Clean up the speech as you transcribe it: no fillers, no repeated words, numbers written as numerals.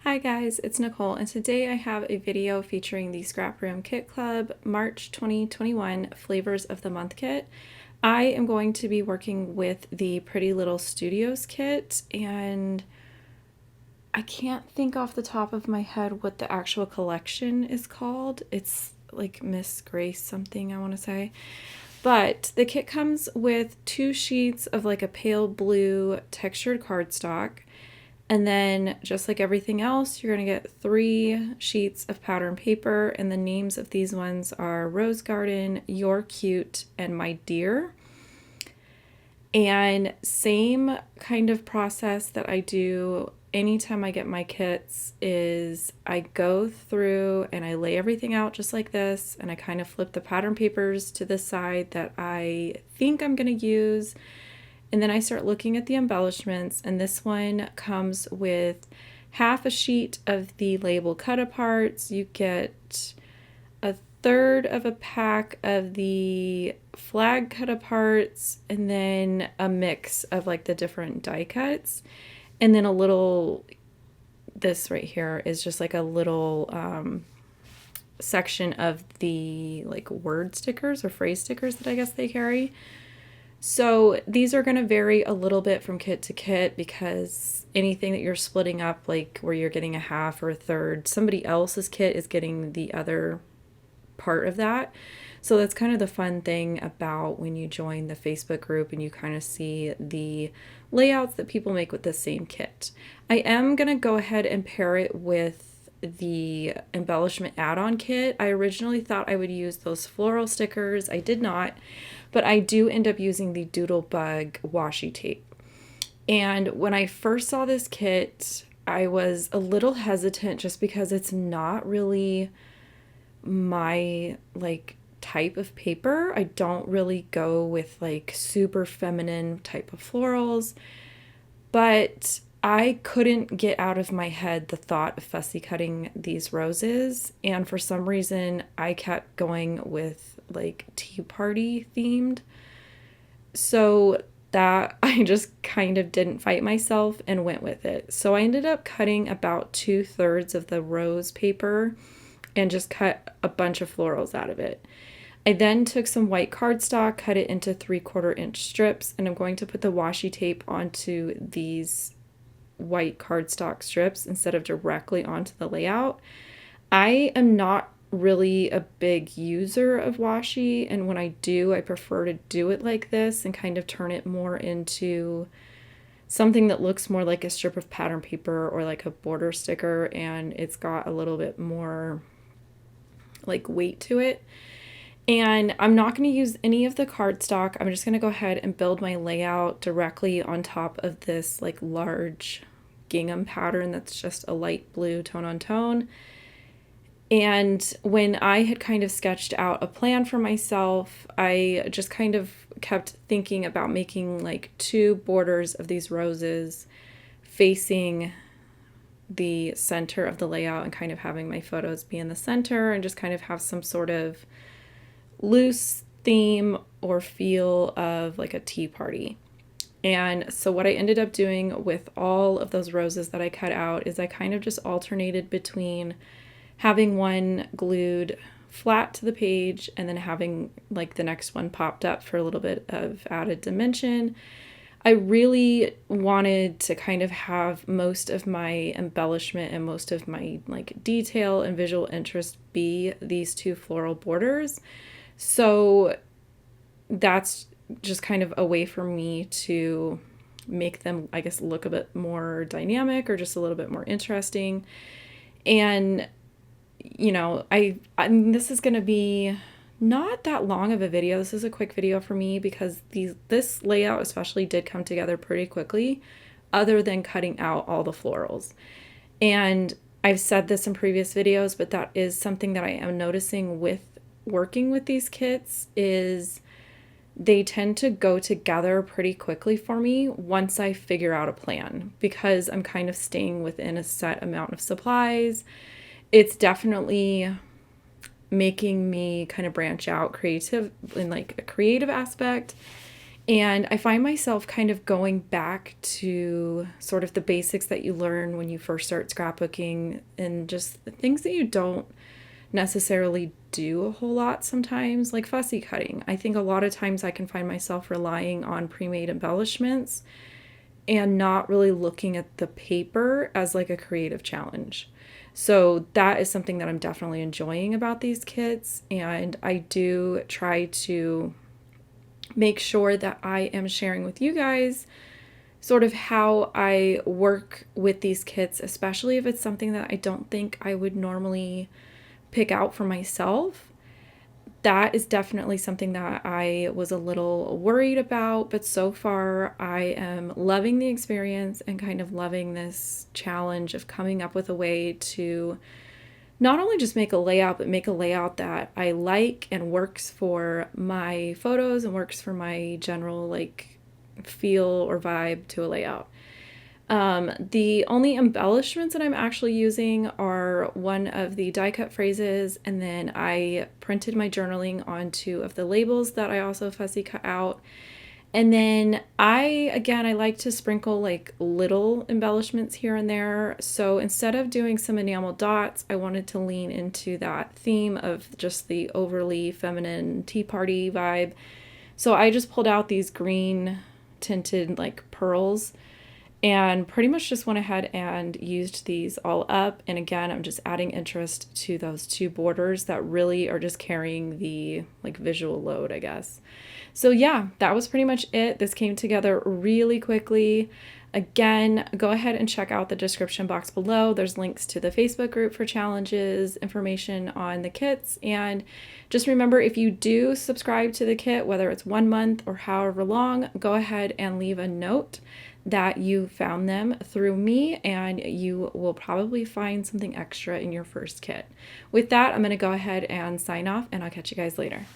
Hi guys, it's Nicole, and today I have a video featuring the Scraproom Kit Club March 2021 Flavors of the Month kit. I am going to be working with the Pretty Little Studios kit, and I can't think off the top of my head what the actual collection is called. It's like Miss Grace something, I want to say. But the kit comes with 2 sheets of like a pale blue textured cardstock. And then, just like everything else, you're going to get 3 sheets of pattern paper, and the names of these ones are Rose Garden, You're Cute, and My Dear. And same kind of process that I do anytime I get my kits is I go through and I lay everything out just like this, and I kind of flip the pattern papers to the side that I think I'm going to use. And then I start looking at the embellishments, and this one comes with half a sheet of the label cut aparts. You get a third of a pack of the flag cut aparts, and then a mix of like the different die cuts. And then a little, this right here is just like a little section of the like word stickers or phrase stickers that I guess they carry. So these are going to vary a little bit from kit to kit, because anything that you're splitting up, like where you're getting a half or a third, somebody else's kit is getting the other part of that. So that's kind of the fun thing about when you join the Facebook group and you kind of see the layouts that people make with the same kit. I am going to go ahead and pair it with the embellishment add-on kit. I originally thought I would use those floral stickers. I did not. But I do end up using the Doodlebug washi tape. And when I first saw this kit, I was a little hesitant just because it's not really my like type of paper. I don't really go with like super feminine type of florals, but I couldn't get out of my head the thought of fussy cutting these roses, and for some reason I kept going with like tea party themed. So that I just kind of didn't fight myself and went with it. So I ended up cutting about 2/3 of the rose paper and just cut a bunch of florals out of it. I then took some white cardstock, cut it into 3/4 inch strips, and I'm going to put the washi tape onto these white cardstock strips instead of directly onto the layout. I am not really a big user of washi, and when I do, I prefer to do it like this and kind of turn it more into something that looks more like a strip of pattern paper or like a border sticker, and it's got a little bit more like weight to it. And I'm not going to use any of the cardstock. I'm just going to go ahead and build my layout directly on top of this like large gingham pattern that's just a light blue tone on tone. And when I had kind of sketched out a plan for myself, I just kind of kept thinking about making like 2 borders of these roses facing the center of the layout, and kind of having my photos be in the center and just kind of have some sort of loose theme or feel of like a tea party. And so what I ended up doing with all of those roses that I cut out is I kind of just alternated between having one glued flat to the page and then having like the next one popped up for a little bit of added dimension. I really wanted to kind of have most of my embellishment and most of my like detail and visual interest be these 2 floral borders. So that's just kind of a way for me to make them, I guess, look a bit more dynamic or just a little bit more interesting. And you know, I mean, this is going to be not that long of a video. This is a quick video for me because this layout especially did come together pretty quickly, other than cutting out all the florals. And I've said this in previous videos, but that is something that I am noticing with working with these kits is they tend to go together pretty quickly for me once I figure out a plan, because I'm kind of staying within a set amount of supplies. It's definitely making me kind of branch out creative in like a creative aspect. And I find myself kind of going back to sort of the basics that you learn when you first start scrapbooking, and just the things that you don't necessarily do a whole lot sometimes, like fussy cutting. I think a lot of times I can find myself relying on pre-made embellishments and not really looking at the paper as like a creative challenge. So that is something that I'm definitely enjoying about these kits, and I do try to make sure that I am sharing with you guys sort of how I work with these kits, especially if it's something that I don't think I would normally pick out for myself. That is definitely something that I was a little worried about, but so far I am loving the experience and kind of loving this challenge of coming up with a way to not only just make a layout, but make a layout that I like and works for my photos and works for my general like feel or vibe to a layout. The only embellishments that I'm actually using are one of the die cut phrases, and then I printed my journaling on two of the labels that I also fussy cut out. And then I like to sprinkle like little embellishments here and there. So instead of doing some enamel dots, I wanted to lean into that theme of just the overly feminine tea party vibe. So I just pulled out these green tinted like pearls and pretty much just went ahead and used these all up. And again, I'm just adding interest to those two borders that really are just carrying the like visual load, I guess. So yeah, that was pretty much it. This came together really quickly. Again, go ahead and check out the description box below. There's links to the Facebook group for challenges, information on the kits, and just remember, if you do subscribe to the kit, whether it's 1 month or however long, go ahead and leave a note that you found them through me, and you will probably find something extra in your first kit. With that, I'm going to go ahead and sign off, and I'll catch you guys later.